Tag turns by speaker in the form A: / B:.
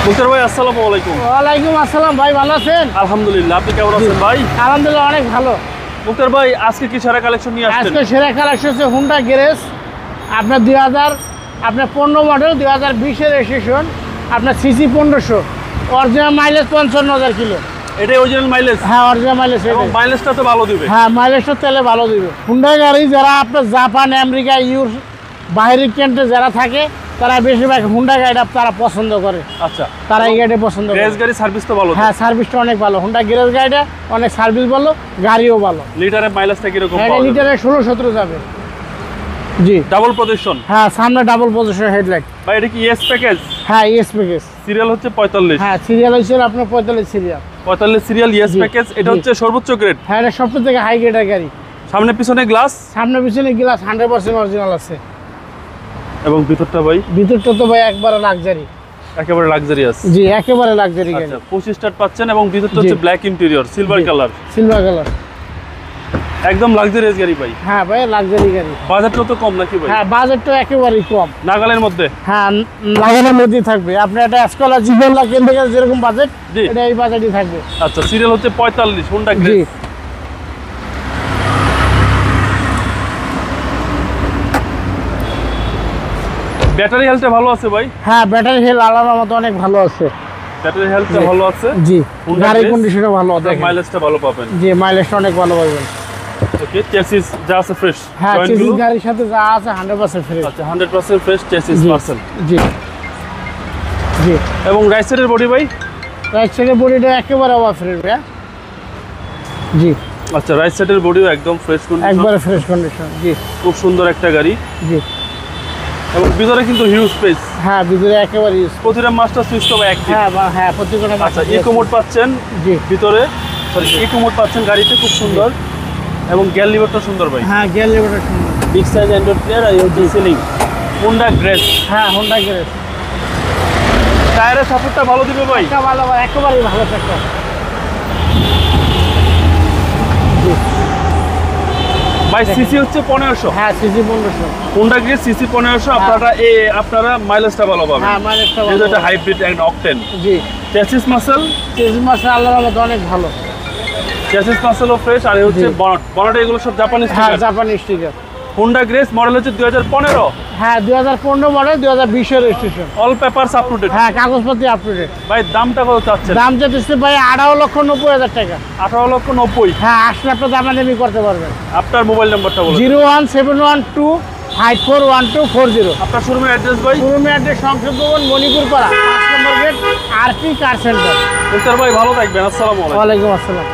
A: মুক্তার ভাই আসসালামু আলাইকুম।
B: ওয়ালাইকুম আসসালাম ভাই, ভালো আছেন?
A: আলহামদুলিল্লাহ, আপনি কেমন আছেন ভাই?
B: আলহামদুলিল্লাহ অনেক ভালো।
A: মুক্তার ভাই আজকে কি সেরা কালেকশন নিয়ে আসছেন?
B: আজকে সেরা কালেকশন হচ্ছে হুন্ডা গ্যারেজ, আপনার 15 মডেল 2020-এর রেজিস্ট্রেশন, আপনার সিসি 1500, অরিজিনাল মাইলেজ 55,000 কিলো।
A: এটাই অরিজিনাল মাইলেজ?
B: হ্যাঁ অরিজিনাল মাইলেজ।
A: এবং মাইলেজটা তো ভালো দিবে?
B: হ্যাঁ মাইলেজটা তেলে ভালো দিবে। হুন্ডা গাড়ি যারা আপনার জাপান, আমেরিকা, বাইরের কান্ট্রি যারা থাকে তারা বেশিরভাগ হুন্ডা গাড়িটা তারা পছন্দ করে।
A: আচ্ছা,
B: তারা এই গাড়িটা পছন্দ করে।
A: গ্যারেজ গাড়ি সার্ভিস তো ভালো?
B: হ্যাঁ সার্ভিসটা অনেক ভালো, হুন্ডা গ্যারেজ গাড়িটা অনেক সার্ভিস ভালো, গাড়িও ভালো।
A: লিটারে মাইলেজটা কিরকম?
B: এটা লিটারে 16-17 যাবে। জি
A: ডাবল পজিশন?
B: হ্যাঁ সামনে ডাবল পজিশন হেডলাইট।
A: ভাই এটা কি এস প্যাকেজ?
B: হ্যাঁ এস প্যাকেজ।
A: সিরিয়াল হচ্ছে 45?
B: হ্যাঁ সিরিয়াল হচ্ছে আপনার 45 সিরিয়াল।
A: 45 serial S package. এটা হচ্ছে সর্বোচ্চ গ্রেড?
B: হ্যাঁ এটা সবচেয়ে থেকে হাই গ্রেডের গাড়ি।
A: সামনে পিছনে গ্লাস?
B: সামনে পিছনে গ্লাস 100% অরিজিনাল আছে।
A: এবং ভিতরটা ভাই?
B: ভিতরটা তো ভাই একবারে লাক্সারি,
A: একেবারে লাক্সারিয়াস।
B: জি একেবারে লাক্সারি গাড়ি।
A: আচ্ছা 25 স্টার পাচ্ছেন এবং ভিতরটা হচ্ছে black interior, silver colour.
B: Silver colour,
A: একদম লাক্সারিয়াস গাড়ি ভাই।
B: হ্যাঁ ভাই লাক্সারি গাড়ি।
A: বাজেটটা তো কম নাকি ভাই?
B: হ্যাঁ বাজেটটা একেবারেই কম,
A: নাগালের মধ্যে।
B: হ্যাঁ লাগানোর মধ্যেই থাকবে। আপনার একটা স্কলার জীবন লাখ থেকে যেরকম বাজেট,
A: জি
B: এটা এই বাজেটই থাকবে।
A: আচ্ছা সিরিয়াল হচ্ছে 45, হুন্ডা
B: জি
A: গ্রেজ। ব্যাটারি হেলথটা ভালো আছে ভাই?
B: হ্যাঁ ব্যাটারি হেলথ আলাদার মতো অনেক ভালো আছে।
A: ব্যাটারি হেলথটা ভালো আছে?
B: জি
A: Honda
B: গাড়ির
A: Grace,
B: কন্ডিশনও ভালো, দেখেন
A: মাইলেজটা ভালো পাবেন।
B: জি মাইলেজটা অনেক ভালো পাবেন।
A: ওকে, চেসিস যা আছে ফ্রেশ?
B: হ্যাঁ চেসিস গাড়ির সাথে যা আছে 100% ফ্রেশ।
A: আচ্ছা 100% ফ্রেশ চেসিস পাচ্ছেন।
B: জি জি।
A: এবং রাইট সাইডের বডি ভাই?
B: রাইট সাইডের বডিটা একেবারে আবার ফ্রেশ ভাই। জি
A: আচ্ছা রাইট সাইডের বডিও একদম ফ্রেশ কন্ডিশন,
B: একবারে ফ্রেশ কন্ডিশন। জি
A: খুব সুন্দর একটা গাড়ি।
B: জি
A: এবং ভিতরে কিন্তু হিউজ স্পেস।
B: হ্যাঁ ভিতরে একেবারে ইউজ।
A: প্রতিটা মাস্টার সুইচ অ্যাক্টিভ?
B: হ্যাঁ হ্যাঁ প্রত্যেকটা।
A: আচ্ছা ইকো মোড পাচ্ছেন
B: জি
A: ভিতরে, সরি ইকো মোড পাচ্ছেন গাড়িতে, খুব সুন্দর। এবং গিয়ার লিভারটা সুন্দর ভাই।
B: হ্যাঁ গিয়ার লিভারটা সুন্দর।
A: বিগ সাইজ অ্যান্ড্রয়েড প্লেয়ার আর ইউজি সিলিং। Honda grace.
B: হ্যাঁ হুন্ডা গ্যারেজ।
A: টায়ারের সাপোর্টটা ভালো দিবে ভাই?
B: একটা ভালো ভাই, একেবারেই ভালো ট্রাক্টর।
A: ভাই সিসি হচ্ছে 1500?
B: হ্যাঁ সিসি 1500।
A: Honda grace CC 1500। আপনারা মাইলেজটা ভালো পাবেন।
B: হ্যাঁ মাইলেজটা
A: যেহেতু
B: ভালো।
A: এটা hybrid and octane.
B: G
A: chassis muscle?
B: Chassis মাসে আল্লাহর মতো অনেক ভালো।
A: Chassis মাসেলও fresh. আর হচ্ছে বনেট এগুলো সব জাপানি
B: হ্যাঁ
A: স্টিকার।
B: জাপানি স্টিকার।
A: হুন্ডা গ্রেজ মডেল হচ্ছে 2015?
B: হ্যাঁ 2015 মডেল 2020-এর registration.
A: All papers up to date?
B: হ্যাঁ কাগজপত্র আপ টু ডেট।
A: ভাই দামটা কত চাচ্ছেন?
B: দাম চাইতেছে ভাই 18,90,000 টাকা।
A: 18,90,000?
B: হ্যাঁ আসলে আপনার দামাদামি করতে পারবেন।
A: আপনার মোবাইল নাম্বারটা বলুন।
B: 01712541240।
A: আপনার শোরুমের অ্যাড্রেস ভাই?
B: শোরুমের অ্যাড্রেস সংসদ ভবন, মণিপুর পাড়া, 5 নম্বর গেট, আরপি কার সেন্টার।
A: মুক্তার ভাই ভালো থাকবেন, আসসালামু আলাইকুম।
B: ওয়ালাইকুম আসসালাম।